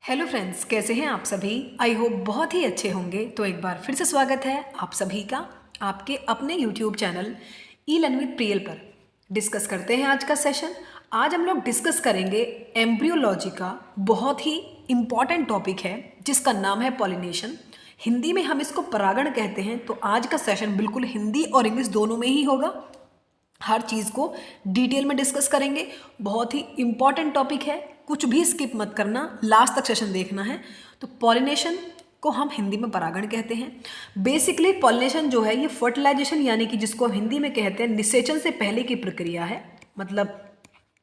Hello friends, कैसे हैं आप सभी। आई होप बहुत ही अच्छे होंगे। तो एक बार फिर से स्वागत है आप सभी का आपके अपने YouTube channel E learn with Priyal पर। डिस्कस करते हैं आज का सेशन। आज हम लोग डिस्कस करेंगे एम्ब्रियोलॉजी का बहुत ही इम्पॉर्टेंट टॉपिक है जिसका नाम है पॉलिनेशन। हिंदी में हम इसको परागण कहते हैं। तो आज का सेशन बिल्कुल हिंदी और इंग्लिश दोनों में ही होगा। हर चीज़ को डिटेल में डिस्कस करेंगे। बहुत ही इम्पॉर्टेंट टॉपिक है, कुछ भी स्किप मत करना, लास्ट तक सेशन देखना है। तो पॉलिनेशन को हम हिंदी में परागण कहते हैं। बेसिकली पॉलिनेशन जो है ये फर्टिलाइजेशन यानी कि जिसको हम हिंदी में कहते हैं निषेचन से पहले की प्रक्रिया है। मतलब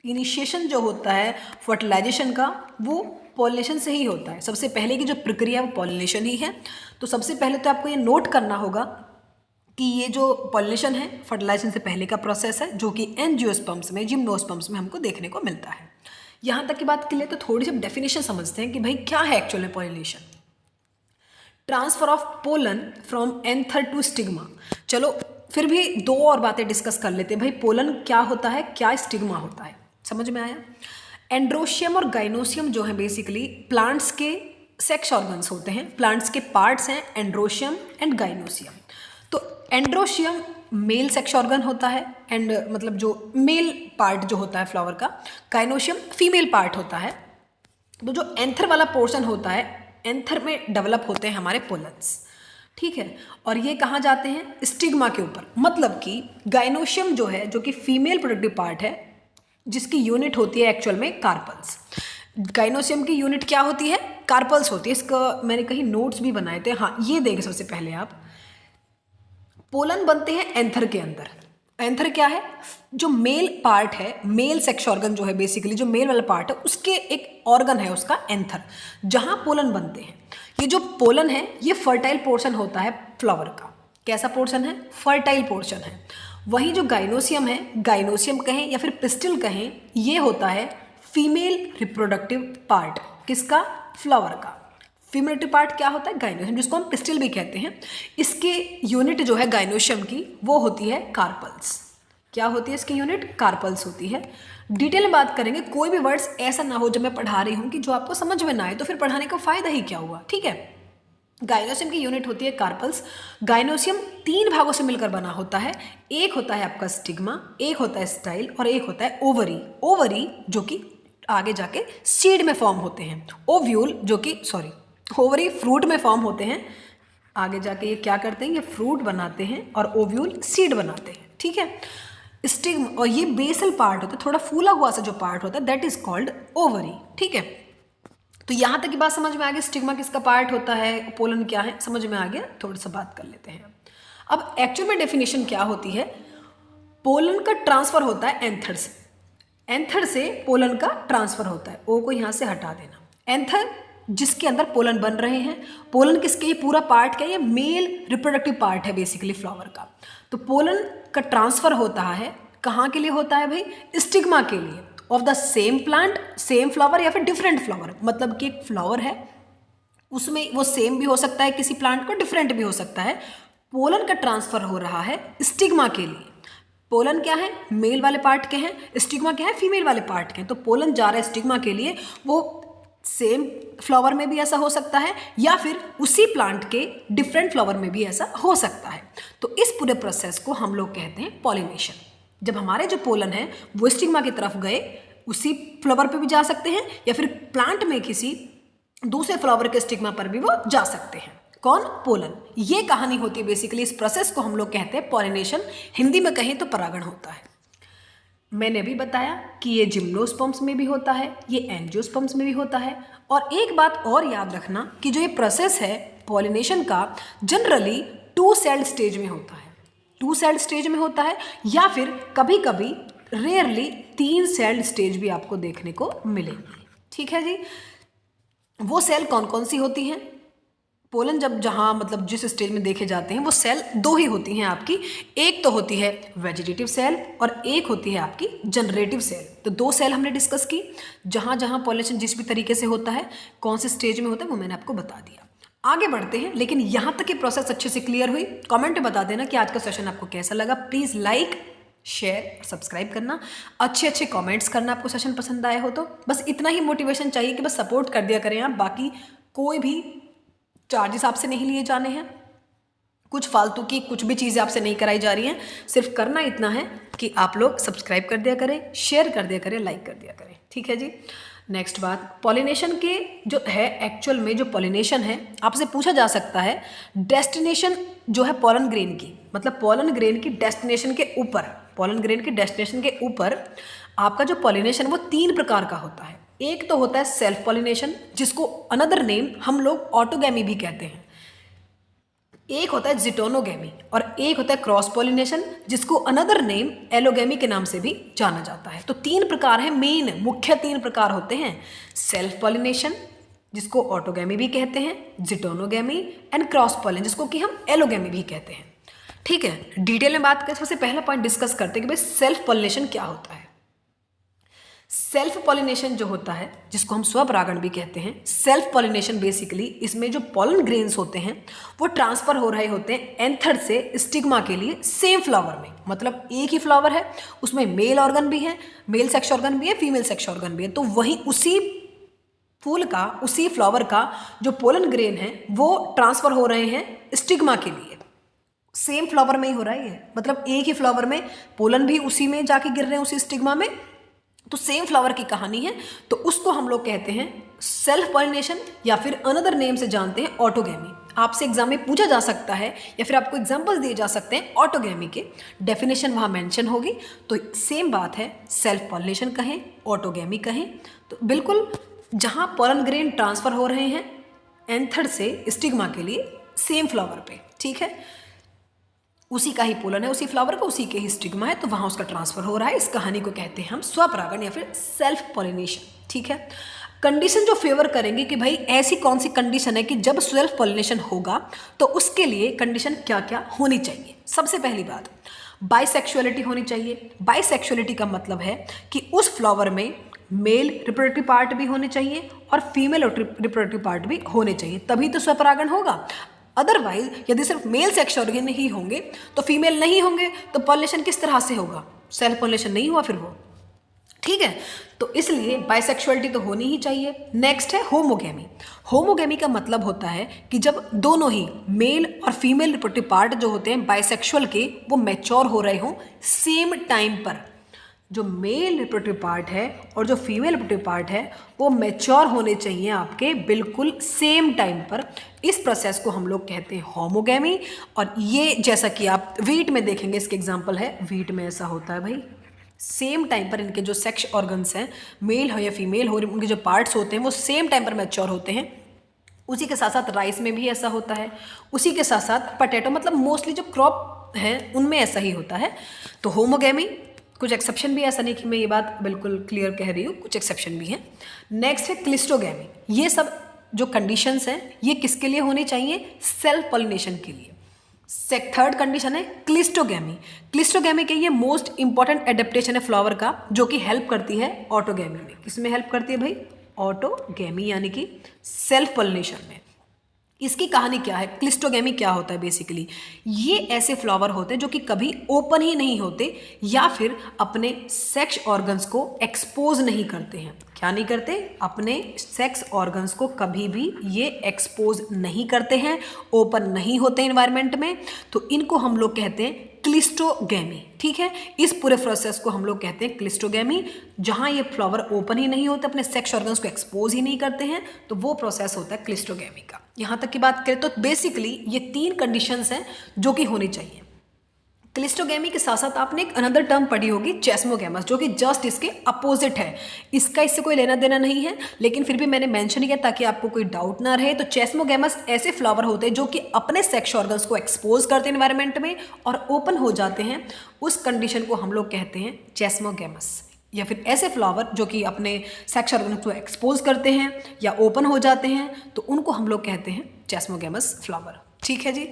इनिशिएशन जो होता है फर्टिलाइजेशन का वो पॉलिनेशन से ही होता है। सबसे पहले की जो प्रक्रिया वो पॉलिनेशन ही है। तो सबसे पहले तो आपको ये नोट करना होगा कि ये जो पॉलिनेशन है फर्टिलाइजेशन से पहले का प्रोसेस है जो कि एंजियोस्पर्म्स में जिम्नोस्पर्म्स में हमको देखने को मिलता है। यहाँ तक की बात के लिए तो थोड़ी सी डेफिनेशन समझते हैं कि भाई क्या है एक्चुअल में pollination. Transfer of pollen from anther to stigma. चलो फिर भी दो और बातें डिस्कस कर लेते हैं। भाई पोलन क्या होता है, क्या स्टिग्मा होता है, समझ में आया। एंड्रोशियम और गाइनोसियम जो है बेसिकली प्लांट्स के सेक्स ऑर्गन्स होते हैं। प्लांट्स के पार्ट्स हैं एंड्रोशियम एंड गाइनोसियम। तो एंड्रोशियम मेल सेक्स ऑर्गन होता है एंड मतलब जो मेल पार्ट जो होता है फ्लावर का, गाइनोशियम फीमेल पार्ट होता है। तो जो एंथर वाला पोर्शन होता है, एंथर में डेवलप होते हैं हमारे पोलन्स, ठीक है। और ये कहाँ जाते हैं, स्टिग्मा के ऊपर। मतलब कि गाइनोशियम जो है जो कि फीमेल प्रोडक्टिव पार्ट है जिसकी यूनिट होती है एक्चुअल में कार्पल्स। गाइनोसियम की यूनिट क्या होती है, कार्पल्स होती है। इसका मैंने कहीं नोट्स भी बनाए थे। हाँ ये देखें, सबसे पहले आप पोलन बनते हैं एंथर के अंदर। एंथर क्या है, जो मेल पार्ट है, मेल सेक्स ऑर्गन जो है बेसिकली जो मेल वाला पार्ट है उसके एक ऑर्गन है उसका एंथर, जहां पोलन बनते हैं। ये जो पोलन है ये फर्टाइल पोर्शन होता है फ्लावर का। कैसा पोर्शन है, फर्टाइल पोर्शन है। वहीं जो गाइनोसियम है, गाइनोसियम कहें या फिर पिस्टिल कहें, ये होता है फीमेल रिप्रोडक्टिव पार्ट। किसका, फ्लावर का। फीमेल पार्ट क्या होता है, गाइनोशियम, जिसको हम पिस्टिल भी कहते हैं। इसकी यूनिट जो है गाइनोशियम की वो होती है कार्पल्स। क्या होती है इसकी यूनिट, कार्पल्स होती है। डिटेल में बात करेंगे। कोई भी वर्ड्स ऐसा ना हो जब मैं पढ़ा रही हूँ कि जो आपको समझ में ना आए, तो फिर पढ़ाने का फायदा ही क्या हुआ, ठीक है। गाइनोसियम की यूनिट होती है कार्पल्स। गाइनोसियम 3 भागों से मिलकर बना होता है। एक होता है आपका स्टिग्मा, एक होता है स्टाइल और एक होता है ओवरी। ओवरी जो कि आगे जाके सीड में फॉर्म होते हैं। ओव्यूल जो कि ओवरी फ्रूट में फॉर्म होते हैं। आगे जाके ये क्या करते हैं, ये फ्रूट बनाते हैं और ओव्यूल सीड बनाते हैं, ठीक है। स्टिग्मा और ये बेसल पार्ट होता है, थोड़ा फूला हुआ सा जो पार्ट होता है, दैट इज कॉल्ड ओवरी, ठीक है। तो यहाँ तक की बात समझ में आ गई, स्टिग्मा किसका पार्ट होता है, पोलन क्या है, समझ में आ गया। थोड़ी सा बात कर लेते हैं। अब एक्चुअल में डेफिनेशन क्या होती है, पोलन का ट्रांसफर होता है एंथर से। एंथर से पोलन का ट्रांसफर होता है। ओ को यहाँ से हटा देना। एंथर जिसके अंदर पोलन बन रहे हैं। पोलन किसके, ये पूरा पार्ट क्या है, ये मेल रिप्रोडक्टिव पार्ट है बेसिकली फ्लावर का। तो पोलन का ट्रांसफर होता है कहाँ के लिए होता है भाई, स्टिग्मा के लिए, of the same plant, same flower या फिर डिफरेंट फ्लावर। मतलब कि एक फ्लावर है उसमें वो सेम भी हो सकता है किसी प्लांट का, डिफरेंट भी हो सकता है। पोलन का ट्रांसफर हो रहा है स्टिग्मा के लिए। पोलन क्या है, मेल वाले पार्ट के हैं, स्टिग्मा क्या है, फीमेल वाले पार्ट के हैं। तो पोलन जा रहा है स्टिग्मा के लिए। वो सेम फ्लावर में भी ऐसा हो सकता है या फिर उसी प्लांट के डिफरेंट फ्लावर में भी ऐसा हो सकता है। तो इस पूरे प्रोसेस को हम लोग कहते हैं पॉलिनेशन। जब हमारे जो पोलन है वो स्टिग्मा की तरफ गए, उसी फ्लावर पे भी जा सकते हैं या फिर प्लांट में किसी दूसरे फ्लावर के स्टिग्मा पर भी वो जा सकते हैं। कौन, पोलन। ये कहानी होती है बेसिकली। इस प्रोसेस को हम लोग कहते हैं पॉलिनेशन। हिंदी में कहें तो परागण होता है। मैंने भी बताया कि ये जिम्नोस्पर्म्स में भी होता है, ये एंजियोस्पर्म्स में भी होता है। और एक बात और याद रखना कि जो ये प्रोसेस है पॉलिनेशन का, जनरली 2 सेल्ड स्टेज में होता है। 2 सेल्ड स्टेज में होता है या फिर कभी कभी रेयरली 3 सेल्ड स्टेज भी आपको देखने को मिलेंगी, ठीक है जी। वो सेल कौन कौन सी होती हैं, पोलन जब जहाँ मतलब जिस स्टेज में देखे जाते हैं वो सेल 2 ही होती हैं आपकी। एक तो होती है वेजिटेटिव सेल और एक होती है आपकी जनरेटिव सेल। तो 2 सेल हमने डिस्कस की। जहाँ जहाँ पॉलिनेशन जिस भी तरीके से होता है, कौन से स्टेज में होता है, वो मैंने आपको बता दिया। आगे बढ़ते हैं। लेकिन यहाँ तक की प्रोसेस अच्छे से क्लियर हुई, कमेंट में बता देना कि आज का सेशन आपको कैसा लगा। प्लीज़ लाइक शेयर और सब्सक्राइब करना, अच्छे अच्छे कमेंट्स करना आपको सेशन पसंद आया हो तो। बस इतना ही मोटिवेशन चाहिए कि बस सपोर्ट कर दिया करें आप, बाकी कोई भी चार्जेस आपसे नहीं लिए जाने हैं, कुछ फालतू की कुछ भी चीज़ें आपसे नहीं कराई जा रही हैं। सिर्फ करना इतना है कि आप लोग सब्सक्राइब कर दिया करें, शेयर कर दिया करें, लाइक कर दिया करें, ठीक है जी। नेक्स्ट बात, पॉलिनेशन के जो है एक्चुअल में जो पॉलिनेशन है, आपसे पूछा जा सकता है डेस्टिनेशन जो है पॉलन ग्रेन की, मतलब पॉलन ग्रेन की डेस्टिनेशन के ऊपर, पॉलन ग्रेन की डेस्टिनेशन के ऊपर आपका जो पॉलिनेशन वो 3 प्रकार का होता है। एक तो होता है सेल्फ पॉलिनेशन, जिसको अनदर नेम हम लोग ऑटोगैमी भी कहते हैं। एक होता है जिटोनोगैमी और एक होता है क्रॉस पॉलिनेशन, जिसको अनदर नेम एलोगैमी के नाम से भी जाना जाता है। तो 3 प्रकार हैं, मेन मुख्य 3 प्रकार होते हैं, सेल्फ पॉलिनेशन जिसको ऑटोगैमी भी कहते हैं, जिटोनोगैमी एंड क्रॉस पॉलिनेशन जिसको कि हम एलोगैमी भी कहते हैं। ठीक है, डिटेल में बात करें, सबसे पहला पॉइंट डिस्कस करते हैं कि भाई सेल्फ पॉलिनेशन क्या होता है। सेल्फ पॉलिनेशन जो होता है, जिसको हम स्वपरागण भी कहते हैं, सेल्फ पॉलिनेशन बेसिकली इसमें जो पॉलन ग्रेन्स होते हैं वो ट्रांसफर हो रहे होते हैं एंथर से स्टिग्मा के लिए सेम फ्लावर में, मतलब एक ही फ्लावर है, उसमें मेल ऑर्गन भी है, मेल सेक्स ऑर्गन भी है, फीमेल सेक्स ऑर्गन भी है, तो वहीं उसी फूल का, उसी फ्लावर का जो पोलन ग्रेन है वो ट्रांसफर हो रहे हैं स्टिग्मा के लिए, सेम फ्लावर में ही हो रहा है ये, मतलब एक ही फ्लावर में पोलन भी उसी में जाके गिर रहे हैं उसी स्टिग्मा में, तो सेम फ्लावर की कहानी है, तो उसको हम लोग कहते हैं सेल्फ पॉलिनेशन या फिर अनदर नेम से जानते हैं ऑटोगैमी। आपसे एग्जाम में पूछा जा सकता है या फिर आपको एग्जांपल्स दिए जा सकते हैं ऑटोगैमी के, डेफिनेशन वहाँ मेंशन होगी, तो सेम बात है, सेल्फ पॉलिनेशन कहें, ऑटोगैमी कहें, तो बिल्कुल जहाँ पोलन ग्रेन ट्रांसफर हो रहे हैं एंथर से स्टिग्मा के लिए सेम फ्लावर पे, ठीक है, उसी का ही पोलन है, उसी फ्लावर का उसी के ही स्टिग्मा है, तो वहाँ उसका ट्रांसफर हो रहा है। इस कहानी को कहते हैं हम स्वपरागण या फिर सेल्फ पॉलिनेशन, ठीक है। कंडीशन जो फेवर करेंगे कि भाई ऐसी कौन सी कंडीशन है कि जब सेल्फ पॉलिनेशन होगा तो उसके लिए कंडीशन क्या क्या होनी चाहिए। सबसे पहली बात, बाइसेक्सुअलिटी होनी चाहिए। बाइसेक्सुअलिटी का मतलब है कि उस फ्लावर में मेल रिप्रोडक्टिव पार्ट भी होने चाहिए और फीमेल रिप्रोडक्टिव पार्ट भी होने चाहिए, तभी तो स्वपरागण होगा। अदरवाइज यदि सिर्फ मेल सेक्स ऑर्गन ही होंगे तो फीमेल नहीं होंगे, तो पॉलिनेशन किस तरह से होगा, सेल्फ पॉलिनेशन नहीं हुआ फिर वो, ठीक है। तो इसलिए बाइसेक्सुअलिटी तो होनी ही चाहिए। नेक्स्ट है होमोगैमी। होमोगैमी का मतलब होता है कि जब दोनों ही मेल और फीमेल रिप्रोडक्टिव पार्ट जो होते हैं बाइसेक्सुअल के वो मैच्योर हो रहे हों सेम टाइम पर, जो मेल रिप्रोडक्टिव पार्ट है और जो फीमेल रिप्रोडक्टिव पार्ट है वो मैच्योर होने चाहिए आपके बिल्कुल सेम टाइम पर। इस प्रोसेस को हम लोग कहते हैं होमोगैमी। और ये जैसा कि आप वीट में देखेंगे, इसके एग्जांपल है, वीट में ऐसा होता है भाई, सेम टाइम पर इनके जो सेक्स ऑर्गन्स हैं, मेल हो या फीमेल हो, उनके जो पार्ट्स होते हैं वो सेम टाइम पर मैच्योर होते हैं। उसी के साथ साथ राइस में भी ऐसा होता है, उसी के साथ साथ पोटैटो, मतलब मोस्टली जो क्रॉप हैं उनमें ऐसा ही होता है। तो होमोगैमी, कुछ एक्सेप्शन भी, ऐसा नहीं कि मैं ये बात बिल्कुल क्लियर कह रही हूँ, कुछ एक्सेप्शन भी हैं। नेक्स्ट है क्लिस्टोगैमी। ये सब जो कंडीशंस हैं ये किसके लिए होनी चाहिए, सेल्फ पॉलिनेशन के लिए। थर्ड कंडीशन है क्लिस्टोगैमी। क्लिस्टोगैमी के ये मोस्ट इंपॉर्टेंट एडेप्टेशन है फ्लावर का, जो कि हेल्प करती है ऑटोगैमी में। किसमें हेल्प करती है भाई, ऑटोगैमी यानी कि सेल्फ पॉलिनेशन में। इसकी कहानी क्या है, क्लिस्टोगैमी क्या होता है बेसिकली, ये ऐसे फ्लावर होते हैं जो कि कभी ओपन ही नहीं होते या फिर अपने सेक्स ऑर्गन्स को एक्सपोज नहीं करते हैं। क्या नहीं करते, अपने सेक्स ऑर्गन्स को कभी भी ये एक्सपोज नहीं करते हैं, ओपन नहीं होते एनवायरनमेंट में, तो इनको हम लोग कहते हैं क्लिस्टोगैमी, ठीक है। इस पूरे प्रोसेस को हम लोग कहते हैं क्लिस्टोगैमी। जहाँ ये फ्लावर ओपन ही नहीं होते, अपने सेक्स ऑर्गन्स को एक्सपोज ही नहीं करते हैं, तो वो प्रोसेस होता है क्लिस्टोगैमी का। यहाँ तक की बात करें तो बेसिकली ये 3 कंडीशंस हैं जो कि होनी चाहिए। क्लिस्टोगैमी के साथ साथ आपने एक अनदर टर्म पढ़ी होगी चेस्मोगैमस, जो कि जस्ट इसके अपोजिट है। इसका इससे कोई लेना देना नहीं है, लेकिन फिर भी मैंने मेंशन किया ताकि आपको कोई डाउट ना रहे। तो चेस्मोगैमस ऐसे फ्लावर होते हैं जो कि अपने सेक्स ऑर्गन्स को एक्सपोज करते हैं एनवायरनमेंट में और ओपन हो जाते हैं, उस कंडीशन को हम लोग कहते हैं चेस्मोगैमस। या फिर ऐसे फ्लावर जो कि अपने सेक्स ऑर्गन्स को एक्सपोज करते हैं या ओपन हो जाते हैं, तो उनको हम लोग कहते हैं चेस्मोगैमस फ्लावर, ठीक है जी।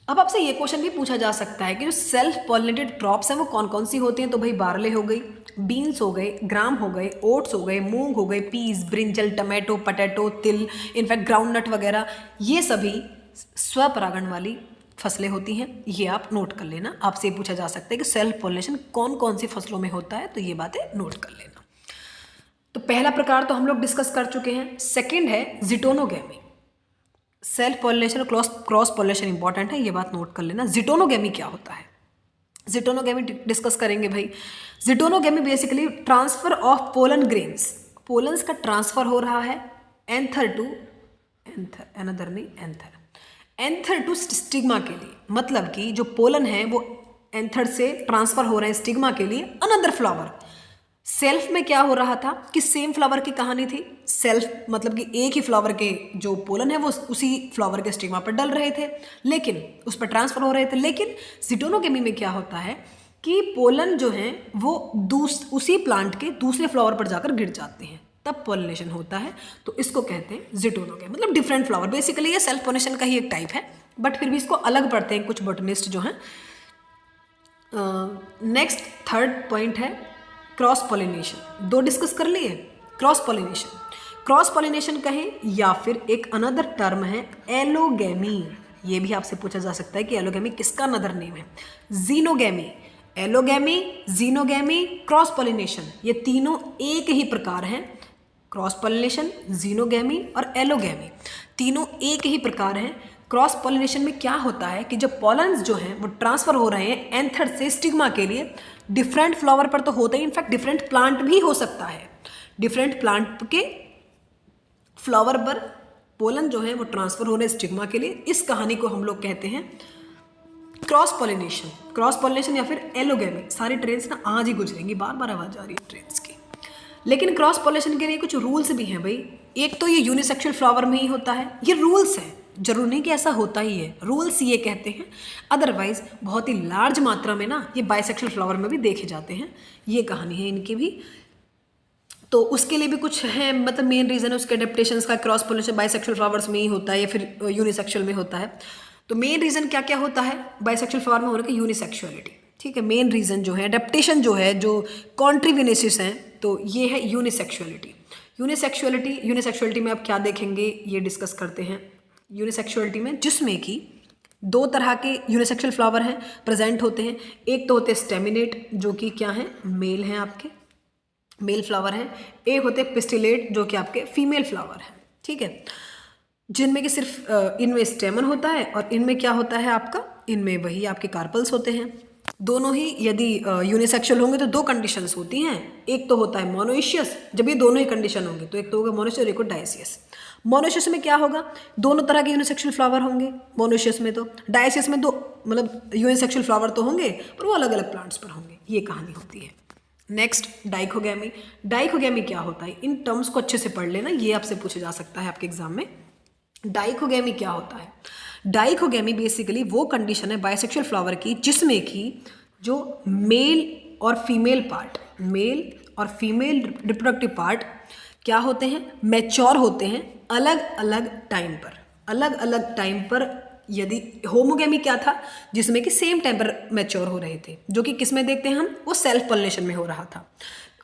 अब आपसे ये क्वेश्चन भी पूछा जा सकता है कि जो सेल्फ पॉलिनेटेड क्रॉप्स हैं वो कौन कौन सी होती हैं। तो भाई बार्ले हो गई, बीन्स हो गए, ग्राम हो गए, ओट्स हो गए, मूंग हो गए, पीस, ब्रिंजल, टमाटो, पोटैटो, तिल, इनफैक्ट ग्राउंड नट वगैरह, ये सभी स्वपरागण वाली फसलें होती हैं, ये आप नोट कर लेना। आपसे पूछा जा सकता है कि सेल्फ पॉलिनेशन कौन कौन सी फसलों में होता है, तो ये बातें नोट कर लेना। तो पहला प्रकार तो हम लोग डिस्कस कर चुके हैं। सेकंड है जिटोनोगेमी। सेल्फ पॉलिनेशन और क्रॉस पॉलिनेशन इंपॉर्टेंट है, ये बात नोट कर लेना। जिटोनोगेमी क्या होता है, जिटोनोगेमी डिस्कस करेंगे भाई। Geitonogamy basically transfer of pollen grains, pollens का ट्रांसफर हो रहा है anther to anther to stigma के लिए। मतलब कि जो पोलन है वो एंथर से ट्रांसफर हो रहे हैं स्टिग्मा के लिए अनदर फ्लावर। सेल्फ में क्या हो रहा था कि सेम फ्लावर की कहानी थी। सेल्फ मतलब कि एक ही फ्लावर के जो पोलन है वो उसी फ्लावर के स्टिग्मा पर डल रहे थे, लेकिन उस पर ट्रांसफर हो रहे थे। लेकिन जिटोनोगेमी में क्या होता है कि पोलन जो है वो उसी प्लांट के दूसरे फ्लावर पर जाकर गिर जाते हैं, तब पॉलिनेशन होता है। तो इसको कहते हैं जिटोनोगेमी, मतलब डिफरेंट फ्लावर। बेसिकली ये सेल्फ पॉलिनेशन का ही एक टाइप है, बट फिर भी इसको अलग पढ़ते हैं कुछ बॉटनिस्ट जो हैं। नेक्स्ट थर्ड पॉइंट है क्रॉस पॉलिनेशन। दो डिस्कस कर लिए। क्रॉस पॉलिनेशन कहें या फिर एक अनदर टर्म है एलोगेमी। ये भी आपसे पूछा जा सकता है कि एलोगेमी किसका अनदर नेम है। Xenogamy, allogamy, xenogamy, cross pollination, ये तीनों एक ही प्रकार हैं। क्रॉस पॉलिनेशन, जीनोगेमी और एलोगेमी तीनों एक ही प्रकार हैं। क्रॉस पॉलिनेशन में क्या होता है कि जब पॉलन्स जो हैं वो ट्रांसफर हो रहे हैं एंथर से स्टिग्मा के लिए, डिफरेंट फ्लावर पर तो होते ही, इनफैक्ट डिफरेंट प्लांट भी हो सकता है। डिफरेंट प्लांट के फ्लावर पर पोलन जो है वो ट्रांसफर हो रहे हैं स्टिग्मा के लिए। इस कहानी को हम लोग कहते हैं क्रॉस पॉलिनेशन या फिर एलोगेमी। सारी ट्रेन्स ना आज ही गुजरेंगी, बार बार आवाज आ रही है ट्रेन्स की। लेकिन क्रॉस पॉलिनेशन के लिए कुछ रूल्स भी हैं भाई। एक तो ये यूनिसेक्सुअल फ्लावर में ही होता है, ये रूल्स है, जरूर नहीं कि ऐसा होता ही है, रूल्स ये कहते हैं। अदरवाइज बहुत ही लार्ज मात्रा में ना ये बाइसेक्सुअल फ्लावर में भी देखे जाते हैं। ये कहानी है इनकी भी। तो उसके लिए भी कुछ है, मतलब मेन रीज़न है उसके अडेप्टेशंस का। क्रॉस पॉलिनेशन बाइसेक्सुअल फ्लावर्स में ही होता है या फिर यूनिसेक्सुअल में होता है। तो मेन रीज़न क्या क्या होता है बाइसेक्सुअल फ्लावर में होने का? यूनिसेक्सुअलिटी, ठीक है। मेन रीज़न जो है अडेप्टेशन जो है, जो कॉन्ट्रीविनेसिस हैं, तो ये है यूनिसेक्सुअलिटी। यूनिसेक्सुअलिटी में आप क्या देखेंगे ये डिस्कस करते हैं। यूनिसेक्सुअलिटी में जिसमें कि दो तरह के यूनिसेक्सुअल फ्लावर हैं प्रेजेंट होते हैं। एक तो होते हैं स्टेमिनेट जो कि क्या है, मेल हैं, आपके मेल फ्लावर हैं। एक होते हैं पिस्टिलेट जो कि आपके फीमेल फ्लावर हैं, ठीक है। जिनमें कि सिर्फ इनमें स्टेमन होता है और इनमें क्या होता है आपका, इनमें वही आपके कार्पल्स होते हैं। दोनों ही यदि यूनिसेक्सुअल होंगे तो दो कंडीशंस होती हैं। एक तो होता है मोनोइशियस, जब ये दोनों ही कंडीशन होंगे तो एक तो होगा मोनोइशियस और एक होगा डायसियस। मोनोइशियस में क्या होगा, दोनों तरह के यूनिसेक्सुअल फ्लावर होंगे मोनोइशियस में। तो डायसियस में दो मतलब यूनिसेक्सुअल फ्लावर तो होंगे पर वो अलग अलग प्लांट्स पर होंगे। ये कहानी होती है। Next dichogamy. डाइकोगेमी क्या होता है, इन टर्म्स को अच्छे से पढ़ लेना, ये आपसे पूछा जा सकता है आपके एग्जाम में। डाइकोगेमी क्या होता है? डाइकोगेमी बेसिकली वो कंडीशन है बाइसेक्सुअल फ्लावर की जिसमें कि जो मेल और फीमेल रिप्रोडक्टिव पार्ट क्या होते हैं, मैच्योर होते हैं अलग अलग टाइम पर। यदि होमोगेमी क्या था, जिसमें कि सेम टाइम पर मैच्योर हो रहे थे, जो कि किस में देखते हैं हम, वो सेल्फ पॉलिनेशन में हो रहा था।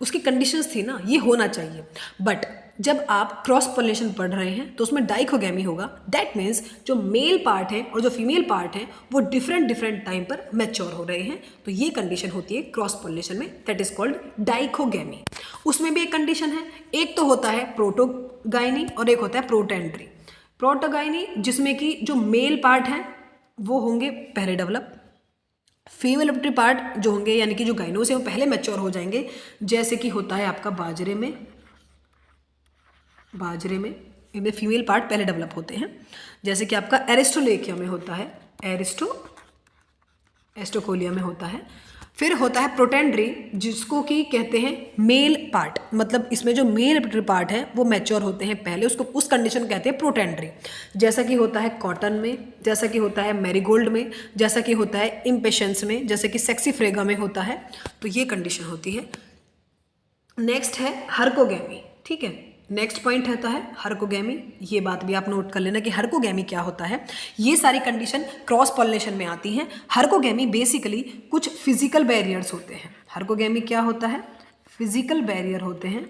उसकी कंडीशंस थी ना, ये होना चाहिए। बट जब आप क्रॉस पॉलिनेशन पढ़ रहे हैं तो उसमें डाइकोगेमी होगा। दैट मीन्स जो मेल पार्ट है और जो फीमेल पार्ट है वो डिफरेंट टाइम पर मैच्योर हो रहे हैं। तो ये कंडीशन होती है क्रॉस पॉलिनेशन में, दैट इज कॉल्ड डाइकोगेमी। उसमें भी एक कंडीशन है, एक तो होता है प्रोटोगाइनी और एक होता है प्रोटेंड्री। प्रोटोगाइनी जिसमें कि जो मेल पार्ट हैं वो होंगे पहले डेवलप, फीमेल रिप्रोडक्टिव पार्ट जो होंगे यानी कि जो गाइनोस है वो पहले मैच्योर हो जाएंगे। जैसे कि होता है आपका बाजरे में इनमें फीमेल पार्ट पहले डेवलप होते हैं। जैसे कि आपका एरिस्टोलेकिया में होता है, एस्टोकोलिया में होता है। फिर होता है प्रोटेंड्री जिसको कि कहते हैं मेल पार्ट, मतलब इसमें जो मेल रिप्रोडक्टिव पार्ट है वो मैच्योर होते हैं पहले, उसको उस कंडीशन कहते हैं प्रोटेंड्री। जैसा कि होता है कॉटन में, जैसा कि होता है मैरीगोल्ड में, जैसा कि होता है इम्पेशंस में, जैसे कि सेक्सीफ्रेगा में होता है। तो ये कंडीशन होती है। नेक्स्ट है हर्कोगेमी, ठीक है। नेक्स्ट पॉइंट होता है हर्कोगेमी। ये बात भी आप नोट कर लेना कि हर्कोगेमी क्या होता है। ये सारी कंडीशन क्रॉस पॉलिनेशन में आती हैं। हर्कोगेमी बेसिकली कुछ फिजिकल बैरियर्स होते हैं। हर्कोगेमी क्या होता है, फिजिकल बैरियर होते हैं।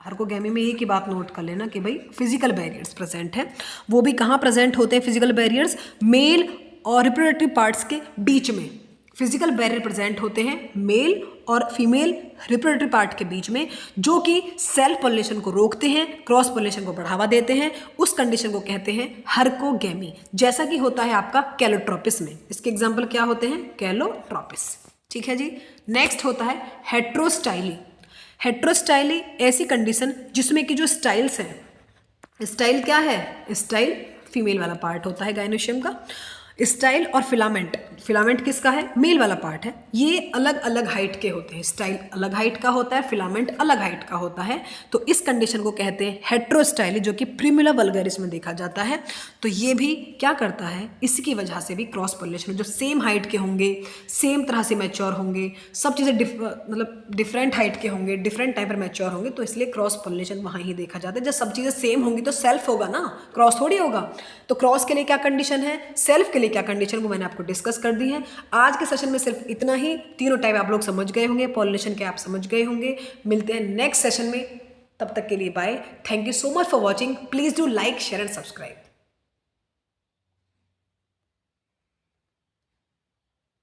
हर्कोगेमी में एक ही बात नोट कर लेना कि भाई फिजिकल बैरियर्स प्रेजेंट है। वो भी कहाँ प्रेजेंट होते हैं फिजिकल बैरियर्स, मेल और रिप्रोडक्टिव पार्ट्स के बीच में फिजिकल बैरियर प्रेजेंट होते हैं मेल और फीमेल रिप्रोडक्टिव पार्ट के बीच में, जो कि सेल्फ पॉलिनेशन को रोकते हैं, क्रॉस पॉलिनेशन को बढ़ावा देते हैं। उस कंडीशन को कहते हैं हर्कोगेमी, जैसा कि होता है आपका कैलोट्रोपिस में। इसके एग्जाम्पल क्या होते हैं? कैलोट्रोपिस। ठीक है जी। नेक्स्ट होता है हेट्रोस्टाइली। हेट्रोस्टाइली ऐसी कंडीशन जिसमें कि जो स्टाइल्स हैं, स्टाइल क्या है? स्टाइल फीमेल वाला पार्ट होता है गायनोशियम का। स्टाइल और फिलामेंट, फिलामेंट किसका है? मेल वाला पार्ट है। ये अलग अलग हाइट के होते हैं। स्टाइल अलग हाइट का होता है, फिलामेंट अलग हाइट का होता है। तो इस कंडीशन को कहते हैं हेट्रोस्टाइली, जो कि प्रिमिला वल्गैरिस में देखा जाता है। तो ये भी क्या करता है? इसकी वजह से भी क्रॉस पॉलिनेशन, जो सेम हाइट के होंगे, सेम तरह से मैच्योर होंगे, सब चीज़ें मतलब डिफरेंट हाइट के होंगे, डिफरेंट टाइम पर मैच्योर होंगे, तो इसलिए क्रॉस पॉलिनेशन वहाँ ही देखा जाता है। जब सब चीज़ें सेम होंगी तो सेल्फ होगा ना, क्रॉस थोड़ी होगा। तो क्रॉस के लिए क्या कंडीशन है, सेल्फ के लिए क्या कंडीशन, वो मैंने आपको डिस्कस कर दी है। आज के सेशन में सिर्फ इतना ही। तीनों टाइप आप लोग समझ गए होंगे, पॉलिनेशन के आप समझ गए होंगे। मिलते हैं नेक्स्ट सेशन में, तब तक के लिए bye. Thank you so much for watching. Please do like, share and subscribe.